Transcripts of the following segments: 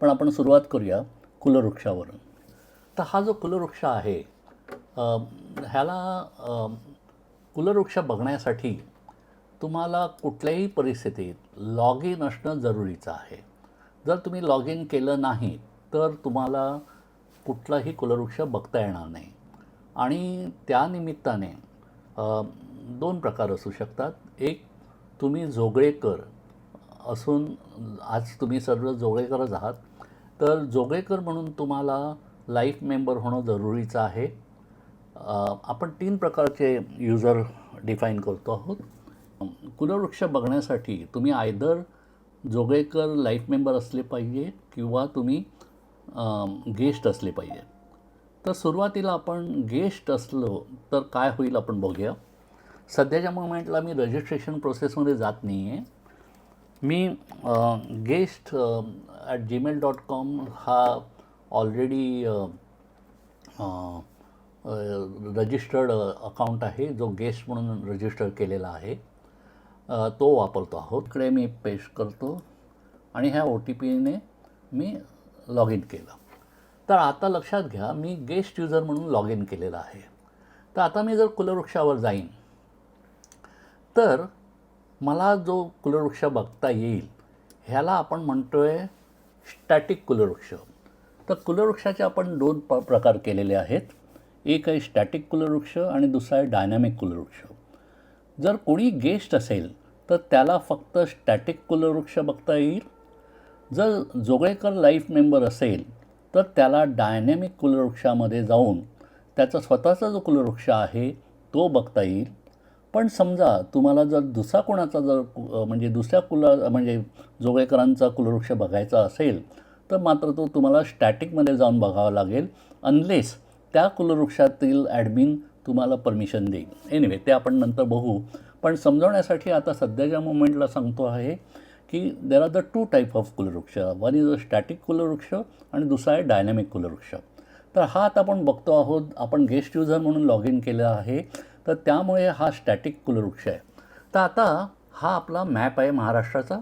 पण आपण सुरुवात करूया कुलवृक्षावरून. तर हा जो कुलवृक्ष आहे ह्याला कुलवृक्ष बघण्यासाठी तुम्हाला कुठल्याही परिस्थितीत लॉग इन असणं जरुरीचं आहे. जर तुम्ही लॉग इन केलं नाही तर तुम्हाला कुठलाही कुलवृक्ष बघता येणार नाही. आणि त्यानिमित्ताने दोन प्रकार असू शकतात. एक, तुम्ही जोगळेकर असून आज तुम्ही सर्व जोगळेकरच आहात, तर जोगळेकर म्हणून तुम्हाला लाईफ मेंबर होणं जरुरीचं आहे. आपण 3 प्रकारचे युजर डिफाईन करतो आहोत. कुलवृक्ष बघण्यासाठी तुम्ही आयदर जोगळेकर लाईफ मेंबर असले पाहिजे किंवा तुम्ही गेस्ट असले पाहिजे. तर सुरुवातीला आपण गेस्ट असलो तर काय होईल आपण बघूया. सध्याच्या मोमेंटला मी रजिस्ट्रेशन प्रोसेसमध्ये जात नाही आहे. मी guest@gmail.com हा ऑलरेडी रजिस्टर्ड अकाउंट आहे, जो गेस्ट म्हणून रजिस्टर केलेला आहे, तो वापरतो आहोत. इकडे मी पेस्ट करतो आणि ह्या OTPने मी लॉग इन केलं. तर आता लक्षात घ्या, मी गेस्ट युजर म्हणून लॉग इन केलेलं आहे. तर आता मी जर कुलवृक्षावर जाईन तर मला जो कुलवृक्ष बघता येईल ह्याला आपण म्हणतो आहे स्टॅटिक कुलवृक्ष. तर कुलवृक्षाचे आपण 2 प्रकार केलेले आहेत. एक आहे स्टॅटिक कुलवृक्ष आणि दुसरा आहे डायनॅमिक कुलवृक्ष. जर कोणी गेस्ट असेल तर त्याला फक्त स्टॅटिक कुलवृक्ष बघता येईल. जर जोगळेकर लाईफ मेंबर असेल तर त्याला डायनॅमिक कुलवृक्षामध्ये जाऊन त्याचा स्वतःचा जो कुलवृक्ष आहे तो बघता येईल. पण समजा तुम्हाला जर दुसरा कोणाचा म्हणजे दुसऱ्या म्हणजे जोगळेकरांचा कुलवृक्ष बघायचा असेल तर मात्र तो तुम्हाला स्टॅटिकमध्ये जाऊन बघावा लागेल, अनलेस त्या कुलवृक्षातील ॲडमिन तुम्हाला परमिशन देईल. एनिवे, ते आपण नंतर बघू. पण समजवण्यासाठी आता सध्याच्या मोमेंटला सांगतो आहे की there are the 2 type of कुलवृक्ष. वन इज अ स्टॅटिक कुलवृक्ष आणि दुसरा आहे डायनॅमिक कुलवृक्ष. तर हा आता आपण बघतो आहोत. आपण गेस्ट युजर म्हणून लॉग इन केलं आहे, तर त्यामुळे हा स्टॅटिक कुलवृक्ष आहे. तर आता हा आपला मॅप आहे महाराष्ट्राचा.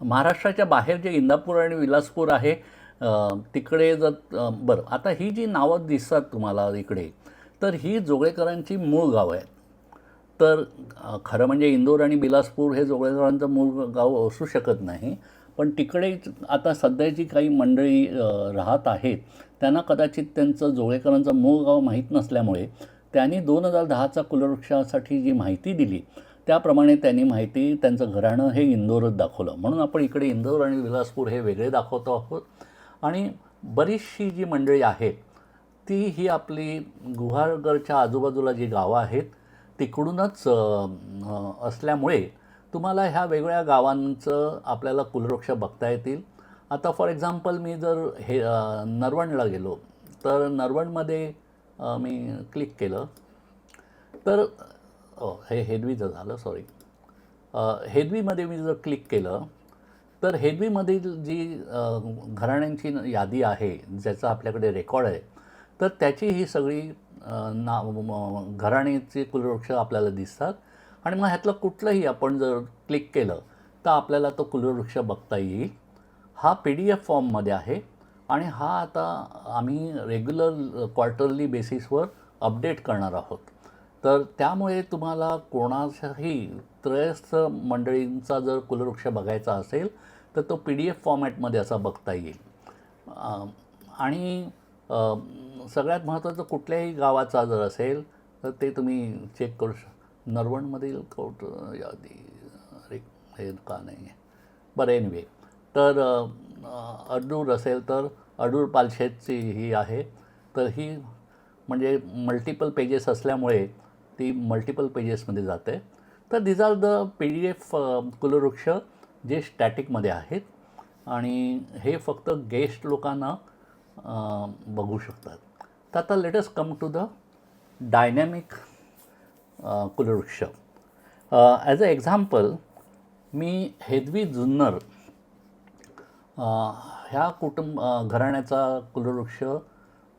महाराष्ट्राच्या बाहेर जे इंदापूर आणि विलासपूर आहे तिकडे जर बरं, आता ही जी नावं दिसतात तुम्हाला इकडे, तर ही जोगळेकरांची मूळ गावं आहेत. तर खरं म्हणजे इंदोर आणि बिलासपूर हे जोगळेकरांचं मूळ गाव असू शकत नाही, पण तिकडे आता सध्याची काही मंडळी राहत आहेत, त्यांना कदाचित त्यांचं जोगळेकरांचं मूळ गाव माहीत नसल्यामुळे त्यांनी 2010चा कुलवृक्षासाठी जी माहिती दिली त्याप्रमाणे त्यांनी माहिती त्यांचं घराणं हे इंदोरच दाखवलं. म्हणून आपण इकडे इंदोर आणि विलासपूर हे वेगळे दाखवतो आहोत. आणि बरीचशी जी मंडळी आहेत ती ही आपली गुहागरच्या आजूबाजूला जी गावं आहेत तिकडूनच असल्यामुळे तुम्हाला ह्या वेगवेगळ्या गावांचं आपल्याला कुलवृक्ष बघता येतील. आता फॉर एक्झाम्पल मी जर नरवणला गेलो तर नरवणमध्ये मी क्लिक केलं तर हे हेदवीचं झालं, सॉरी. हेदवीमध्ये मी जर क्लिक केलं तर हेदवीमधील जी घराण्यांची यादी आहे ज्याचा आपल्याकडे रेकॉर्ड आहे, तर त्याची ही सगळी घराण्याचे कुलवृक्ष आपल्याला दिसतात. आणि मग ह्यातलं कुठलंही आपण जर क्लिक केलं तर आपल्याला तो कुलवृक्ष बघता येईल. हा PDF फॉर्ममध्ये आहे आणि हा आता आम्ही रेग्युलर क्वार्टरली बेसिसवर अपडेट करणार आहोत. तर त्यामुळे तुम्हाला कोणाच्याही त्रयस्थ मंडळींचा जर कुलवृक्ष बघायचा असेल तर तो PDF फॉर्मॅटमध्ये असा बघता येईल. आणि सगळ्यात महत्त्वाचं, कुठल्याही गावाचा जर असेल तर ते तुम्ही चेक करू नरवणमधील कोट यादी हे का नाही आहे, बरं. एनिवे, तर अडूर असेल तर अडूर पालशेतची ही आहे. तर ही म्हणजे मल्टिपल पेजेस असल्यामुळे ती मल्टिपल पेजेसमध्ये जाते. तर दिज आर द PDF कुलवृक्ष जे स्टॅटिकमध्ये आहेत आणि हे फक्त गेस्ट लोकांना बघू शकतात. तर आता let us come to the dynamic कुलवृक्ष. ॲज अ एक्झाम्पल मी हेदवी जुन्नर ह्या घराण्याचा कुलवृक्ष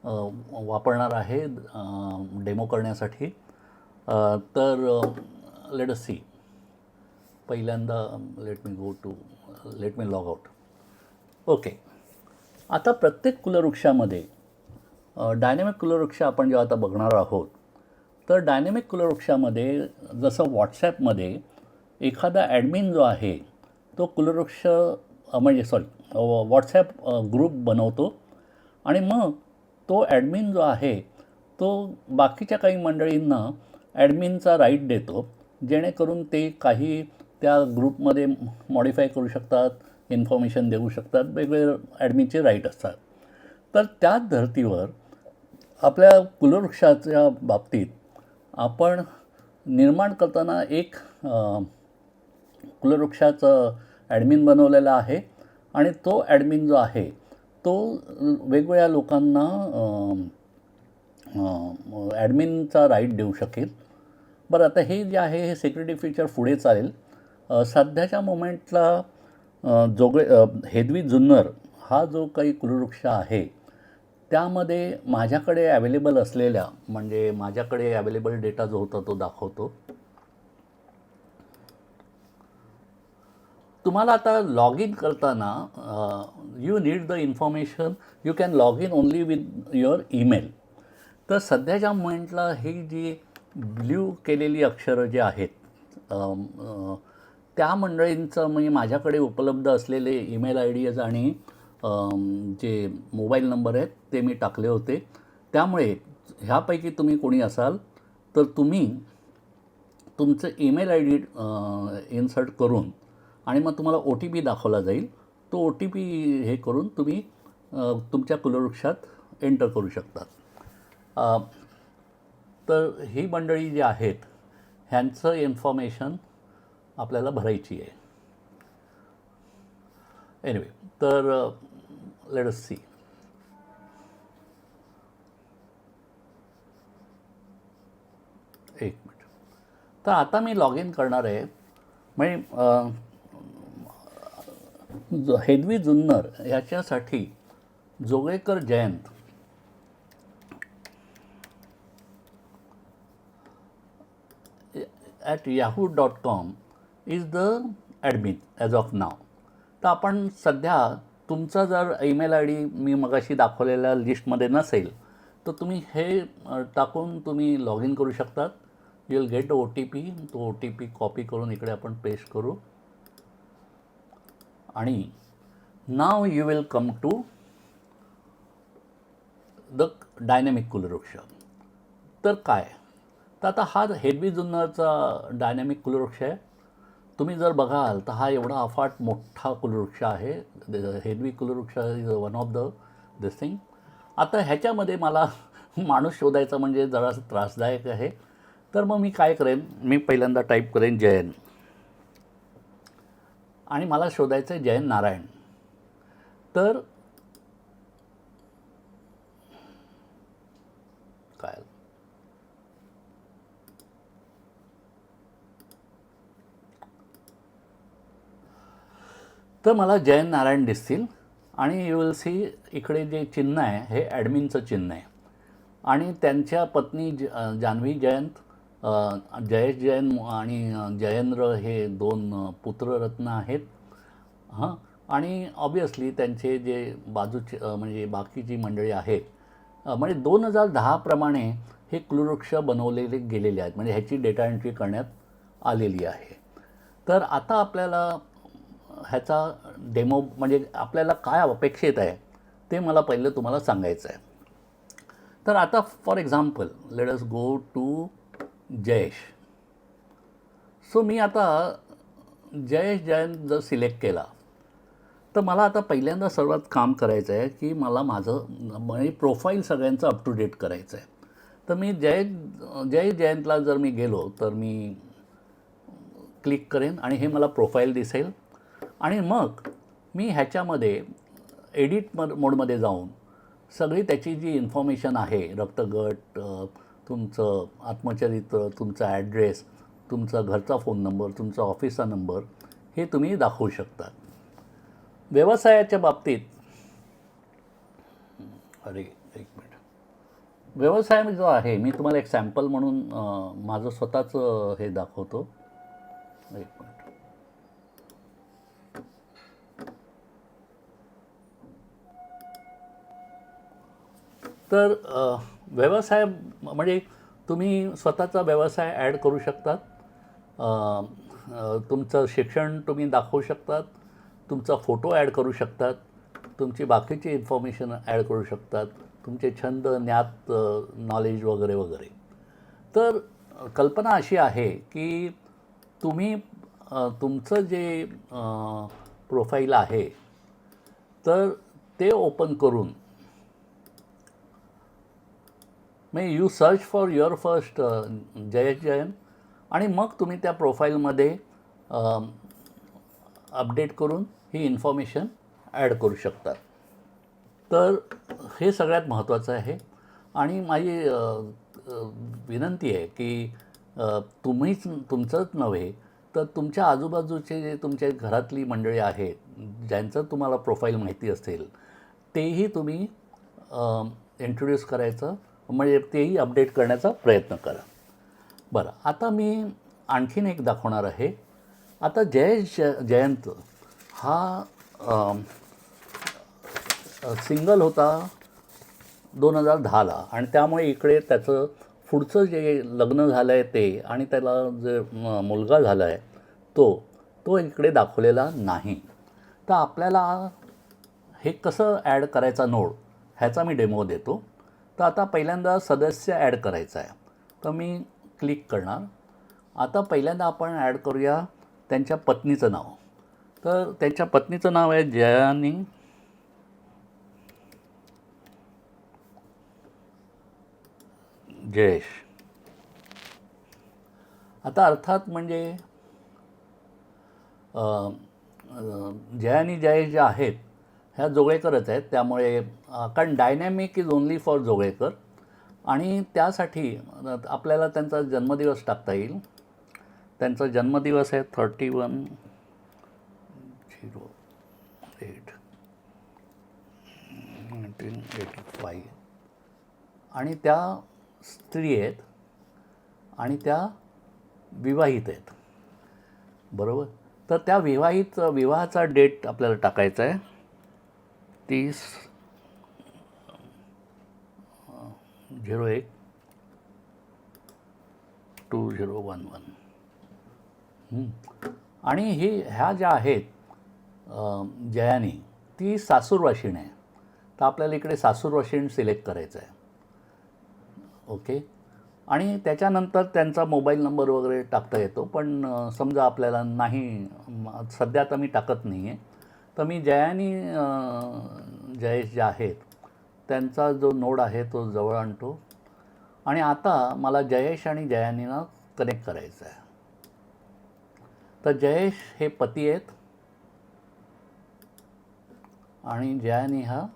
वापरणार आहे डेमो करण्यासाठी. तर लेट अस सी. पहिल्यांदा let me log out. Okay. आता प्रत्येक कुलवृक्षामध्ये डायनॅमिक कुलवृक्ष आपण जेव्हा आता बघणार आहोत, तर डायनॅमिक कुलवृक्षामध्ये जसं व्हॉट्सॲपमध्ये एखादा ॲडमिन जो आहे तो कुलवृक्ष म्हणजे व्हॉट्सॲप ग्रुप बनवतो आणि मग तो ॲडमिन जो आहे तो बाकीच्या काही मंडळींना ॲडमिनचा राईट देतो, जेणेकरून ते काही त्या ग्रुपमध्ये मॉडिफाय करू शकतात, इन्फॉर्मेशन देऊ शकतात, वेगवेगळे ॲडमिनचे राईट असतात. तर त्याच धर्तीवर आपल्या कुलवृक्षाच्या बाबतीत आपण निर्माण करताना एक कुलवृक्षाचं ॲडमिन बनवलेला आहे आणि तो ॲडमिन जो आहे तो वेगवेगळ्या लोकांना ॲडमिनचा राईट देऊ शकेल. बरं, आता हे जे आहे हे सिक्युरिटी फीचर पुढे चालेल. सध्याच्या मोमेंटला हेदवी जुन्नर हा जो काही कुलवृक्ष आहे त्यामध्ये माझ्याकडे ॲवेलेबल असलेल्या म्हणजे माझ्याकडे ॲवेलेबल डेटा जो होता तो दाखवतो. तुम्हाला आता लॉग इन करताना you need the information, you can log in only with your email. तर सध्याच्या मोमेंटला ही जी ब्ल्यू केलेली अक्षरं जे आहेत त्या मंडळींचं म्हणजे माझ्याकडे उपलब्ध असलेले ईमेल आय डीज आणि जे मोबाईल नंबर आहेत ते मी टाकले होते. त्यामुळे ह्यापैकी तुम्ही कोणी असाल तर तुम्ही तुमचं ईमेल आय डी इन्सर्ट करून आणि मग तुम्हाला ओ टी पी दाखवला जाईल. तो ओ टी पी हे करून तुम्ही तुमच्या कुलवृक्षात एंटर करू शकतात. तर ही मंडळी जी आहेत ह्यांचं इन्फॉर्मेशन आपल्याला भरायची आहे. एनिवे, तर लेट अस सी. एक मिनिट. तर आता मी लॉग इन करणार आहे. म्हणजे हेदवी जुन्नर ह्याच्यासाठी Joglekar Jayant @yahoo.com is the admin as of now. तर आपण सध्या तुमचा जर ईमेल आय डी मी मगाशी दाखवलेल्या लिस्टमध्ये नसेल तर तुम्ही हे टाकून तुम्ही लॉग इन करू शकतात. You will get O T P. तो ओ टी पी कॉपी करून इकडे आपण पेस्ट करू आणि now you will come to the dynamic कुलवृक्ष. तर काय, तर आता हा हेदवी जुन्नरचा डायनॅमिक कुलवृक्ष आहे. तुम्ही जर बघाल तर हा एवढा अफाट मोठा कुलवृक्ष आहे. हेदवी कुलवृक्ष is one of the this thing. आता ह्याच्यामध्ये मला माणूस शोधायचा म्हणजे जरासं त्रासदायक आहे. तर मग मी काय करेन, मी पहिल्यांदा टाईप करेन जयन आणि मला शोधायचं आहे जयन नारायण. तर काय तर मला जयन नारायण दिसतील आणि यू विल सी इकडे जे चिन्ह आहे हे ॲडमिनचं चिन्ह आहे आणि त्यांच्या पत्नी जान्हवी जयंत, जयेश जैन आणि जयेंद्र हे 2 पुत्ररत्न आहेत. हां, आणि ऑब्वियसली त्यांचे जे बाजूचे म्हणजे बाकीची मंडळी आहेत म्हणजे 2010 प्रमाणे हे कुलवृक्ष बनवलेले गेलेले आहेत. म्हणजे ह्याची डेटा एंट्री करण्यात आलेली आहे. तर आता आपल्याला ह्याचा डेमो म्हणजे आपल्याला काय अपेक्षित आहे ते मला पहिलं तुम्हाला सांगायचं आहे. तर आता for example let us go to Jayesh. So मी आता जयेश जयंत जर सिलेक्ट केला तर मला आता पहिल्यांदा सर्वात काम करायचं आहे की मला माझं म्हणजे प्रोफाईल सगळ्यांचं अप टू डेट करायचं आहे. तर मी जयेश जयंतला जर मी गेलो तर मी क्लिक करेन आणि हे मला प्रोफाईल दिसेल आणि मग मी ह्याच्यामध्ये एडिट मोडमध्ये जाऊन सगळी त्याची जी इन्फॉर्मेशन आहे, रक्तगट, तुमचं आत्मचरित्र, तुमचा ॲड्रेस, तुमचा घरचा फोन नंबर, तुमचा ऑफिसचा नंबर हे तुम्ही दाखवू शकता. व्यवसायाच्या बाबतीत एक मिनिट. व्यवसाय जो आहे मी तुम्हाला एक सॅम्पल म्हणून माझं स्वतःचं हे दाखवतो. एक मिनिट. तर व्यवसाय म्हणजे तुम्ही स्वतःचा व्यवसाय ॲड करू शकतात. तुमचं शिक्षण तुम्ही दाखवू शकतात, तुमचा फोटो ॲड करू शकतात, तुमची बाकीची इन्फॉर्मेशन ॲड करू शकतात, तुमचे छंद, ज्ञात, नॉलेज वगैरे वगैरे. तर कल्पना अशी आहे की तुम्ही तुमचं जे प्रोफाईल आहे तर ते ओपन करून म्हणजे you search for your first Jayesh Jain आणि मग तुम्ही त्या प्रोफाईलमध्ये अपडेट करून ही इन्फॉर्मेशन ॲड करू शकता. तर हे सगळ्यात महत्त्वाचं आहे. आणि माझी विनंती आहे की तुम्हीच तुमचंच नव्हे तर तुमच्या आजूबाजूचे जे तुमच्या घरातली मंडळी आहेत ज्यांचं तुम्हाला प्रोफाईल माहिती असेल तेही तुम्ही इंट्रोड्यूस करायचं, म्हणजे तेही अपडेट करण्याचा प्रयत्न करा. बरं, आता मी आणखीन एक दाखवणार आहे. आता जयेश जयंत हा सिंगल होता 2010ला आणि त्यामुळे इकडे त्याचं पुढचं जे लग्न झालं आहे ते आणि त्याला जे मुलगा झाला आहे तो इकडे दाखवलेला नाही. तर आपल्याला हे कसं ॲड करायचा नोड ह्याचा मी डेमो देतो. तर आता पहिल्यांदा सदस्य ॲड करायचा आहे. तर मी क्लिक करणार. आता पहिल्यांदा आपण ॲड करूया त्यांच्या पत्नीचं नाव. तर त्यांच्या पत्नीचं नाव आहे जयानी जयेश. आता अर्थात म्हणजे जयानी जयेश ज्या आहेत ह्या जोगळेकरच आहेत, त्यामुळे कारण dynamic is only for Joglekar आणि त्यासाठी आपल्याला त्यांचा जन्मदिवस टाकता येईल. त्यांचा जन्मदिवस आहे 31/08/1985 आणि त्या स्त्री आहेत आणि त्या विवाहित आहेत, बरोबर. तर त्या विवाहाचा डेट आपल्याला टाकायचा आहे 30/01/2011. आणि ह्या ज्या आहेत जयानी ती सासूरवाशीण आहे. तर आपल्याला इकडे सासूरवाशीण सिलेक्ट करायचं आहे. ओके. आणि त्याच्यानंतर त्यांचा मोबाईल नंबर वगैरे टाकता येतो, पण समजा आपल्याला नाही सध्या तर मी टाकत नाही आहे. तर मी जयानी जयेश जे आहेत त्यांचा जो नोड आहे तो जवळ आणतो आणि आता मला जयेश आणि जयानीला कनेक्ट करायचं आहे. तर जयेश हे पती आहेत आणि जयानी हा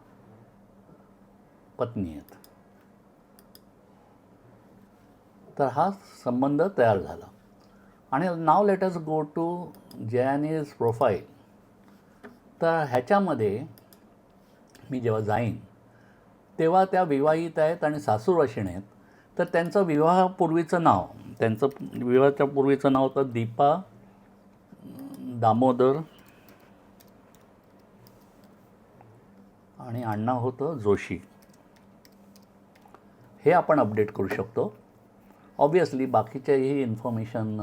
पत्नी आहेत. तर हा संबंध तयार झाला. आणि now let us go to जयानीज प्रोफाईल. तर ह्याच्यामध्ये मी जेव्हा जाईन तेव्हा त्या विवाहित आहेत आणि सासूरवाशीण आहेत. तर त्यांचं विवाहापूर्वीचं नाव तर दीपा दामोदर आणि आडनाव होतं जोशी. हे आपण अपडेट करू शकतो. ऑब्वियसली बाकीच्याही इन्फॉर्मेशन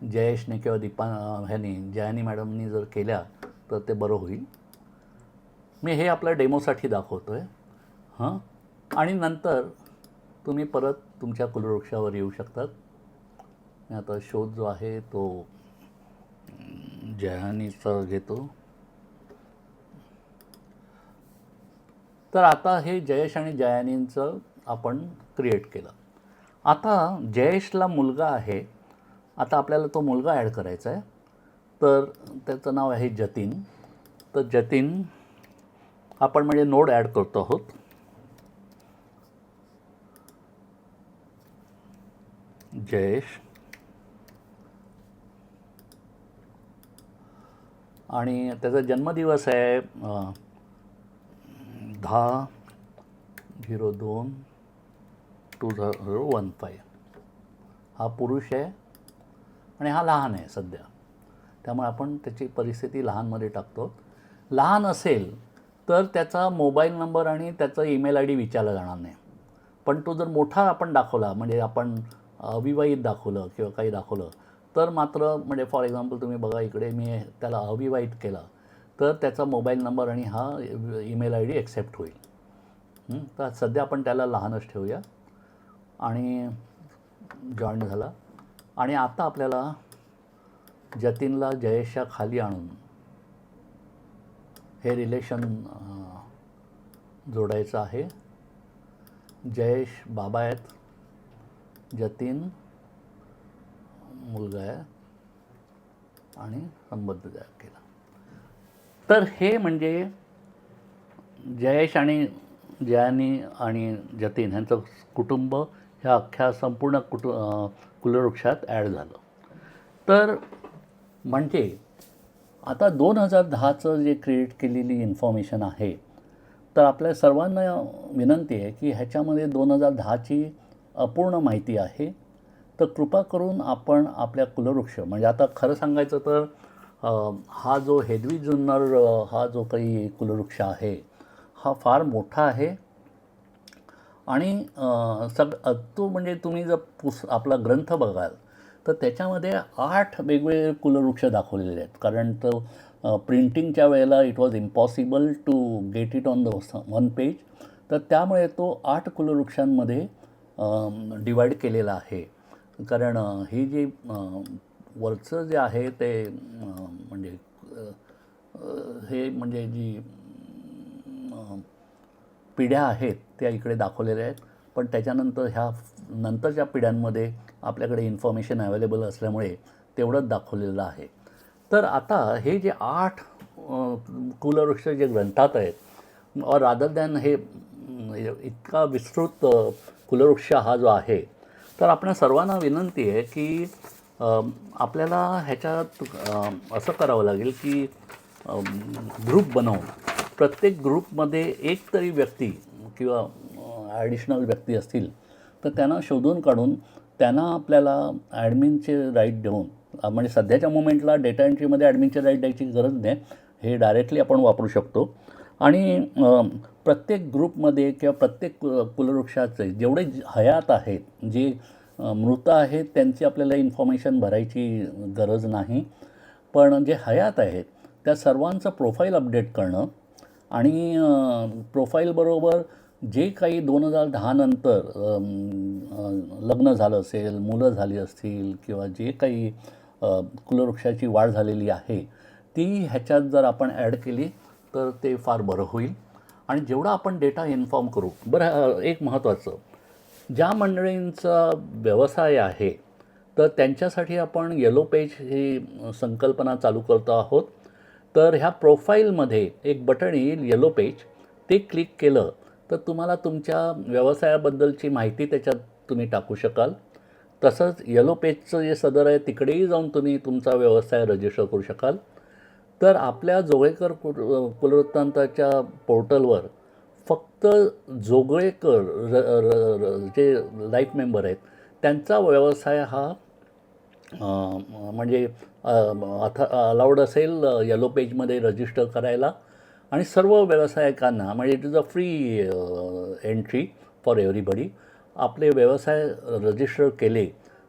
जयेशने किंवा जयानी मॅडमनी जर केल्या तर ते बरं होईल. मी हे आपल्या डेमोसाठी दाखवतो आहे. आणि नंतर तुम्ही परत तुमच्या कुलवृक्षावर येऊ शकतात. आता शोध जो आहे तो जयानीचा घेतो. तर आता हे जयेश आणि जयानींचं आपण क्रिएट केलं. आता जयेशला मुलगा आहे. आता आपल्याला तो मुलगा ॲड करायचा आहे. तर त्याचं नाव आहे जतीन. तर जतीन आपण म्हणजे नोड ॲड करतो आहोत. जयेश आणि त्याचा जन्मदिवस आहे 10/02/2015. हा पुरुष आहे आणि हा लहान आहे सध्या, त्यामुळे आपण त्याची परिस्थिती लहानमध्ये टाकतो. लहान असेल तर त्याचा मोबाईल नंबर आणि त्याचा ईमेल आय डी विचारला जाणार नाही. पण तो जर मोठा आपण दाखवला, म्हणजे आपण अविवाहित दाखवलं किंवा काही दाखवलं, तर मात्र म्हणजे फॉर एक्झाम्पल तुम्ही बघा इकडे मी त्याला अविवाहित केला, तर त्याचा मोबाईल नंबर आणि हा ईमेल आय डी एक्सेप्ट होईल. तर सध्या आपण त्याला लहानच ठेवूया आणि जॉईन झाला. आणि आता आपल्याला जतीनला जयेशच्या खाली आणून हे रिलेशन जोडायचं आहे. जयेश बाबा आहेत, जतीन मुलगा आहे आणि संबंध तयार केला. तर हे म्हणजे जयेश आणि जयानी आणि जतीन ह्यांचं कुटुंब ह्या अख्ख्या संपूर्ण कुलवृक्षात ॲड झालं. तर म्हणजे आता 2010चं जे क्रिएट केलेली इन्फॉर्मेशन आहे, तर आपल्या सर्वांना विनंती आहे की ह्याच्यामध्ये 2010ची अपूर्ण माहिती आहे. तर कृपा करून आपण आपल्या कुलवृक्ष, म्हणजे आता खरं सांगायचं तर हा जो हेदवी जुन्नर हा जो काही कुलवृक्ष आहे हा फार मोठा आहे. आणि तो म्हणजे तुम्ही जर आपला ग्रंथ बघाल तर त्याच्यामध्ये 8 वेगवेगळे कुलवृक्ष दाखवलेले आहेत. कारण तो प्रिंटिंगच्या वेळेला it was impossible to get it on the one page. तर त्यामुळे तो 8 कुलवृक्षांमध्ये डिवाईड केलेला आहे. कारण ही जी वरचं जे आहे ते म्हणजे हे म्हणजे जी पिढ्या आहेत त्या इकडे दाखवलेल्या आहेत. पण त्याच्यानंतर ह्या नंतरच्या पिढ्यांमध्ये आपल्याकडे इन्फॉर्मेशन अवेलेबल असल्यामुळे तेवढंच दाखवलेलं आहे. तर आता हे जे 8 कुलवृक्ष जे ग्रंथात आहेत, और रादर दॅन हे इतका विस्तृत कुलवृक्ष हा जो आहे, तर आपल्या सर्वांना विनंती आहे की आपल्याला ह्याच्यात असं करावं लागेल की ग्रुप बनवून प्रत्येक ग्रुपमध्ये एक तरी व्यक्ती किंवा ॲडिशनल व्यक्ती असतील तर त्यांना शोधून काढून त्यांना आपल्याला ॲडमिनचे राईट देऊन, म्हणजे सध्याच्या मोमेंटला डेटा एंट्रीमध्ये ॲडमिनचे राईट द्यायची गरज नाही, हे डायरेक्टली आपण वापरू शकतो. आणि प्रत्येक ग्रुपमध्ये किंवा प्रत्येक कुलवृक्षाचे जेवढे हयात आहेत, जे मृत आहेत, त्यांची आपल्याला इन्फॉर्मेशन भरायची गरज नाही. पण जे हयात आहेत त्या सर्वांचं प्रोफाईल अपडेट करणं आणि प्रोफाईलबरोबर जे काही 2010 नंतर लग्न झालं असेल, मुलं झाली असतील किंवा जे काही कुलवृक्षाची वाढ झालेली आहे ती ह्याच्यात जर आपण ॲड केली तर ते फार बरं होईल. आणि जेवढा आपण डेटा इन्फॉर्म करू. बरं, एक महत्त्वाचं, ज्या मंडळींचा व्यवसाय आहे तर त्यांच्यासाठी आपण येलो पेज ही संकल्पना चालू करतो आहोत. तर ह्या प्रोफाईलमध्ये एक बटन येईल येलो पेज, ते क्लिक केलं तर तुम्हाला तुमच्या व्यवसायाबद्दलची माहिती त्याच्यात तुम्ही टाकू शकाल. तसंच येलो पेजचं जे सदर आहे तिकडेही जाऊन तुम्ही तुमचा व्यवसाय रजिस्टर करू शकाल. तर आपल्या जोगळेकर कुलवृत्तांताच्या पोर्टलवर फक्त जोगळेकर जे लाईफ मेंबर आहेत त्यांचा व्यवसाय हा म्हणजे अलाउड असेल येलो पेजमध्ये रजिस्टर करायला. आणि सर्व व्यावसायिकांना म्हणजे it is a free entry for everybody. आपले व्यवसाय रजिस्टर केले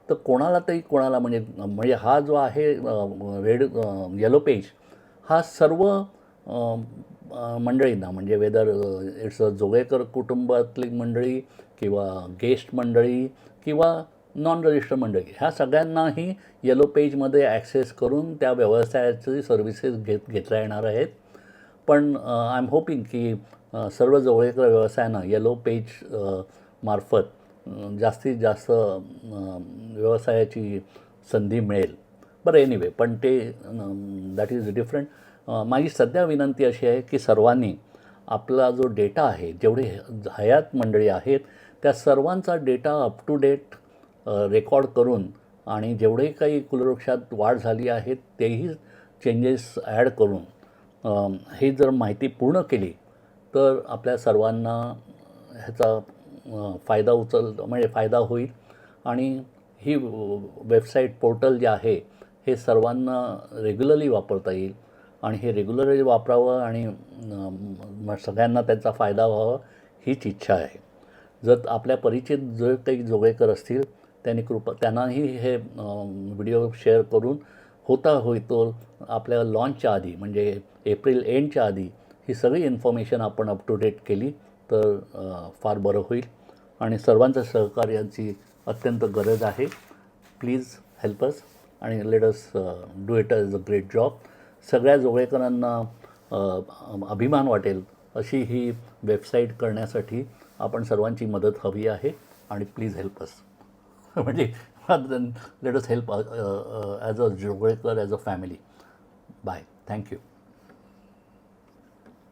तर कोणाला म्हणजे हा जो आहे येलो पेज हा सर्व मंडळींना, म्हणजे वेदर इट्स अ जोगळेकर कुटुंबातली मंडळी किंवा गेस्ट मंडळी किंवा नॉन रजिस्टर मंडळी, ह्या सगळ्यांनाही येलो पेजमध्ये ॲक्सेस करून त्या व्यवसायाची सर्व्हिसेस घेतल्या येणार आहेत. पण आय एम होपिंग की सर्व जोगळेकर व्यवसायांना येलो पेज मार्फत जास्तीत जास्त व्यवसायाची संधी मिळेल. बरं, एनिवे, पण ते दॅट इज डिफरंट. माझी सध्या विनंती अशी आहे की सर्वांनी आपला जो डेटा आहे, जेवढे हयात मंडळी आहेत त्या सर्वांचा data up to date record करून आणि जेवढे काही कुलवृक्षात वाढ झाली आहे तेही चेंजेस ॲड करून हे जर माहिती पूर्ण केली तर आपल्या सर्वांना ह्याचा फायदा होईल. आणि ही वेबसाईट पोर्टल जे आहे हे सर्वांना रेग्युलरली वापरता येईल आणि हे रेग्युलरली वापरावं आणि सगळ्यांना त्याचा फायदा व्हावा हीच इच्छा आहे. जर आपल्या परिचित जे काही जोगळेकर असतील त्यांनाही हे व्हिडिओ शेअर करून होईल आपल्या लॉन्चच्या आधी म्हणजे एप्रिल एंडच्या आधी ही सगळी इन्फॉर्मेशन आपण अप टू डेट केली तर फार बरं होईल आणि सर्वांच्या सहकार्याची अत्यंत गरज आहे. प्लीज हेल्प अस आणि let us do it as a great job. सगळ्या जोगळेकरांना अभिमान वाटेल अशी ही वेबसाईट करण्यासाठी आपण सर्वांची मदत हवी आहे आणि प्लीज हेल्प अस. म्हणजे let us help as a Joglekar as a family. Bye. Thank you.